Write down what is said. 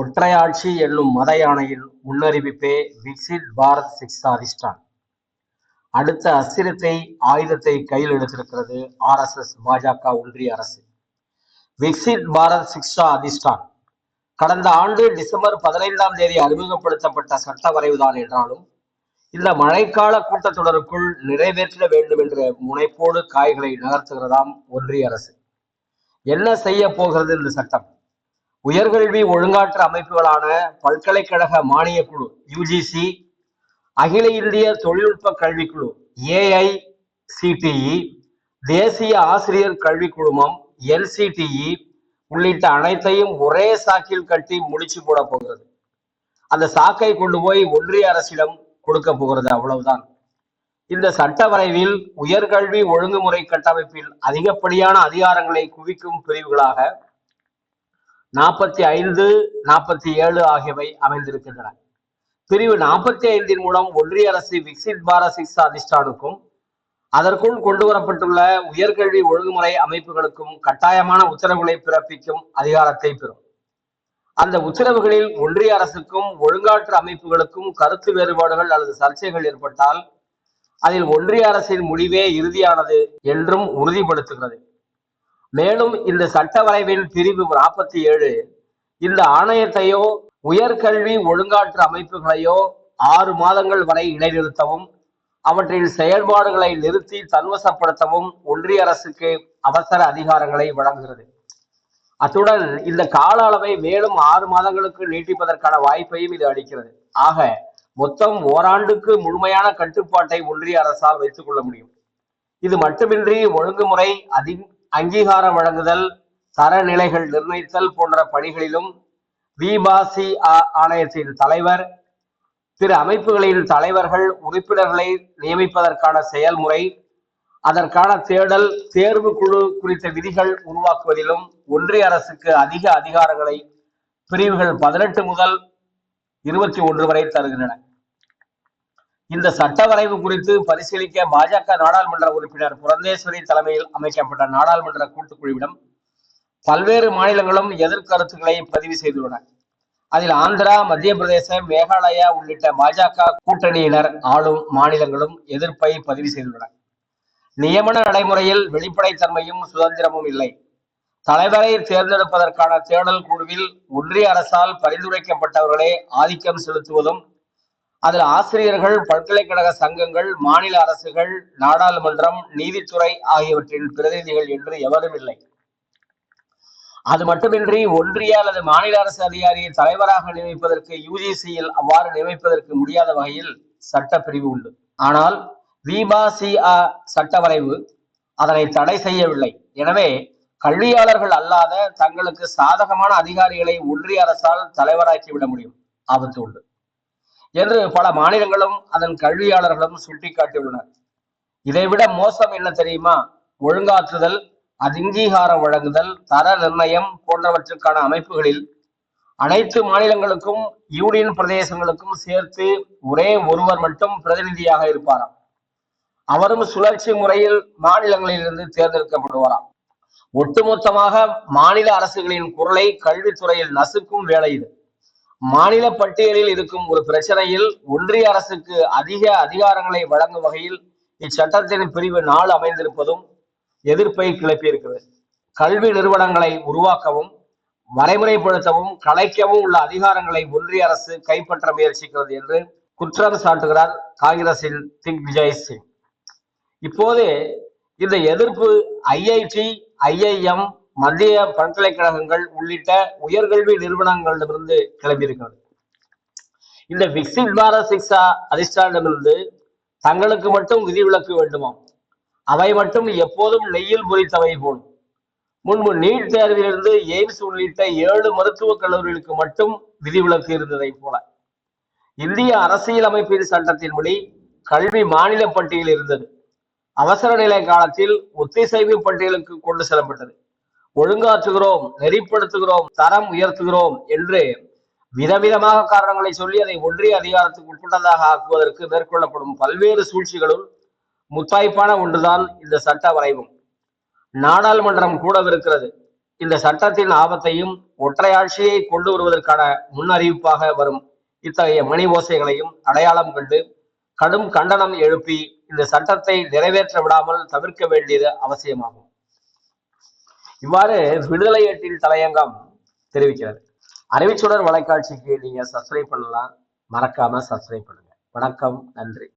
ஒற்றையாட்சி என்னும் மத யானையின் முன்னறிவிப்பே விக்சித் பாரத் சிக்ஷா அதிஷ்டான். அடுத்த அஸ்திரத்தை ஆயுதத்தை கையில் எடுத்திருக்கிறது RSS பாஜக ஒன்றிய அரசு. விக்சித் பாரத் சிக்ஷா அதிஷ்டான் கடந்த ஆண்டு டிசம்பர் 15ஆம் தேதி அறிமுகப்படுத்தப்பட்ட சட்ட வரைவுதான் என்றாலும் இந்த மழைக்கால கூட்டத்தொடருக்குள் நிறைவேற்ற வேண்டும் என்ற முனைப்போடு காய்களை நகர்த்துகிறதாம் ஒன்றிய அரசு. என்ன செய்ய போகிறது இந்த சட்டம்? உயர்கல்வி ஒழுங்காற்று அமைப்புகளான பல்கலைக்கழக மானிய குழு UGC, அகில இந்திய தொழில்நுட்ப கல்விக்குழு AICTE, தேசிய ஆசிரியர் கல்வி குழுமம் NCTE உள்ளிட்ட அனைத்தையும் ஒரே சாக்கில் கட்டி முடிச்சு போட போகிறது. அந்த சாக்கை கொண்டு போய் ஒன்றிய அரசிடம் கொடுக்க போகிறது, அவ்வளவுதான். இந்த சட்ட வரைவில் உயர்கல்வி ஒழுங்குமுறை கட்டமைப்பில் அதிகப்படியான அதிகாரங்களை குவிக்கும் பிரிவுகளாக 45, 47 ஆகியவை அமைந்திருக்கின்றன. பிரிவு 45 மூலம் ஒன்றிய அரசு விக்சித் பாரத் சிக்ஷா அதிஷ்டானுக்கும் அதற்குள் கொண்டு வரப்பட்டுள்ள உயர்கல்வி ஒழுங்குமுறை அமைப்புகளுக்கும் கட்டாயமான உத்தரவுகளை பிறப்பிக்கும் அதிகாரத்தை பெறும். அந்த உத்தரவுகளில் ஒன்றிய அரசுக்கும் ஒழுங்காற்று அமைப்புகளுக்கும் கருத்து வேறுபாடுகள் அல்லது சர்ச்சைகள் ஏற்பட்டால் அதில் ஒன்றிய அரசின் முடிவே இறுதியானது என்றும் உறுதிப்படுத்துகிறது. மேலும் இந்த சட்ட வரைவின் பிரிவு 47 இந்த ஆணையத்தையோ உயர்கல்வி ஒழுங்காற்று அமைப்புகளையோ 6 மாதங்கள் வரை இடைநிறுத்தவும் அவற்றின் செயல்பாடுகளை நிறுத்தி தன்வசப்படுத்தவும் ஒன்றிய அரசுக்கு அவசர அதிகாரங்களை வழங்குகிறது. அத்துடன் இந்த கால அளவை மேலும் 6 மாதங்களுக்கு நீட்டிப்பதற்கான வாய்ப்பையும் இது அளிக்கிறது. ஆக மொத்தம் ஓராண்டுக்கு முழுமையான கட்டுப்பாட்டை ஒன்றிய அரசால் வைத்துக் கொள்ள முடியும். இது மட்டுமின்றி ஒழுங்குமுறை அங்கீகாரம் வழங்குதல், தரநிலைகள் நிர்ணயித்தல் போன்ற பணிகளிலும் VBAC ஆணையத்தின் தலைவர், பிற அமைப்புகளின் தலைவர்கள், உறுப்பினர்களை நியமிப்பதற்கான செயல்முறை, அதற்கான தேடல், தேர்வு குழு குறித்த விதிகள் உருவாக்குவதிலும் ஒன்றிய அரசுக்கு அதிக அதிகாரங்களை பிரிவுகள் 18 முதல் 21 வரை தருகின்றன. இந்த சட்ட வரைவு குறித்து பரிசீலிக்க பாஜக நாடாளுமன்ற உறுப்பினர் புரந்தேஸ்வரி தலைமையில் அமைக்கப்பட்ட நாடாளுமன்ற கூட்டுக்குழுவிடம் பல்வேறு மாநிலங்களும் எதிர்கருத்துக்களை பதிவு செய்துள்ளன. அதில் ஆந்திரா, மத்திய பிரதேசம், மேகாலயா உள்ளிட்ட பாஜக கூட்டணியினர் ஆளும் மாநிலங்களும் எதிர்ப்பை பதிவு செய்துள்ளன. நியமன நடைமுறையில் வெளிப்படைத்தன்மையும் சுதந்திரமும் இல்லை. தலைவரை தேர்ந்தெடுப்பதற்கான தேடல் குழுவில் ஒன்றிய அரசால் பரிந்துரைக்கப்பட்டவர்களே ஆதிக்கம் செலுத்துவதும் அதில் ஆசிரியர்கள், பல்கலைக்கழக சங்கங்கள், மாநில அரசுகள், நாடாளுமன்றம், நீதித்துறை ஆகியவற்றின் பிரதிநிதிகள் என்று எவரும் இல்லை. அது மட்டுமின்றி ஒன்றிய அல்லது மாநில அரசு அதிகாரியை தலைவராக நியமிப்பதற்கு UGCயில் அவ்வாறு நியமிப்பதற்கு முடியாத வகையில் சட்டப்பிரிவு உண்டு. ஆனால் VBAC சட்ட வரைவு அதனை தடை செய்யவில்லை. எனவே கல்வியாளர்கள் அல்லாத தங்களுக்கு சாதகமான அதிகாரிகளை ஒன்றிய அரசால் தலைவராக்கிவிட முடியும், ஆபத்து உண்டு என்று பல மாநிலங்களும் அதன் கல்வியாளர்களும் சுட்டிக்காட்டியுள்ளனர். இதைவிட மோசம் என்ன தெரியுமா? ஒழுங்காற்றுதல், அங்கீகாரம் வழங்குதல், தர நிர்ணயம் போன்றவற்றுக்கான அமைப்புகளில் அனைத்து மாநிலங்களுக்கும் யூனியன் பிரதேசங்களுக்கும் சேர்த்து ஒரே ஒருவர் மட்டும் பிரதிநிதியாக இருப்பாராம். அவரும் சுழற்சி முறையில் மாநிலங்களிலிருந்து தேர்ந்தெடுக்கப்படுவாராம். ஒட்டுமொத்தமாக மாநில அரசுகளின் குரலை கல்வித்துறையில் நசுக்கும் வேலை இது. மாநில பட்டியலில் இருக்கும் ஒரு பிரச்சனையில் ஒன்றிய அரசுக்கு அதிக அதிகாரங்களை வழங்கும் வகையில் இச்சட்டத்தின் பிரிவு 4 அமைந்திருப்பதும் எதிர்ப்பை கிளப்பியிருக்கிறது. கல்வி நிறுவனங்களை உருவாக்கவும், வரைமுறைப்படுத்தவும், கலைக்கவும் உள்ள அதிகாரங்களை ஒன்றிய அரசு கைப்பற்ற முயற்சிக்கிறது என்று குற்றம் சாட்டுகிறார் காங்கிரசின் திக்விஜய் சிங். இப்போது இந்த எதிர்ப்பு IIT, IIM, மத்திய பல்கலைக்கழகங்கள் உள்ளிட்ட உயர்கல்வி நிறுவனங்களிடமிருந்து கிளம்பியிருக்கிறது. இந்த விக்சித் பாரத் சிக்ஷா அதிஷ்டானமிருந்து தங்களுக்கு மட்டும் விதிவிலக்கு வேண்டுமாம். அவை மட்டும் எப்போதும் நெய்யில் பொறித்தவை போலும். முன்பு நீட் தேர்விலிருந்து எய்ம்ஸ் உள்ளிட்ட 7 மருத்துவக் கல்லூரிகளுக்கு மட்டும் விதிவிலக்கு இருந்ததை போல இந்திய அரசியல் அமைப்பின் சட்டத்தின்படி கல்வி மாநில பட்டியல் இருந்தது. அவசர நிலை காலத்தில் ஒத்திசைவு பட்டியலுக்கு கொண்டு செல்லப்பட்டது. ஒழுங்காற்றுகிறோம், நெறிப்படுத்துகிறோம், தரம் உயர்த்துகிறோம் என்று விதவிதமாக காரணங்களை சொல்லி அதை ஒன்றிய அதிகாரத்துக்கு உட்பட்டதாக ஆக்குவதற்கு மேற்கொள்ளப்படும் பல்வேறு சூழ்ச்சிகளுள் முத்தாய்ப்பான ஒன்றுதான் இந்த சட்ட வரைவும். நாடாளுமன்றம் கூடவிருக்கிறது. இந்த சட்டத்தின் ஆபத்தையும் ஒற்றையாட்சியை கொண்டு வருவதற்கான முன்னறிவிப்பாக வரும் இத்தகைய மணி ஓசைகளையும் அடையாளம் கண்டு கடும் கண்டனம் எழுப்பி இந்த சட்டத்தை நிறைவேற்ற விடாமல் தவிர்க்க வேண்டியது அவசியமாகும். இவ்வாறு விடுதலை ஏட்டில் தலையங்கம் தெரிவிக்கிறது. அறிவுச்சுடர் வலைக்காட்சிக்கு நீங்க சப்ஸ்கிரைப் பண்ணலாம், மறக்காம சப்ஸ்கிரைப் பண்ணுங்க. வணக்கம், நன்றி.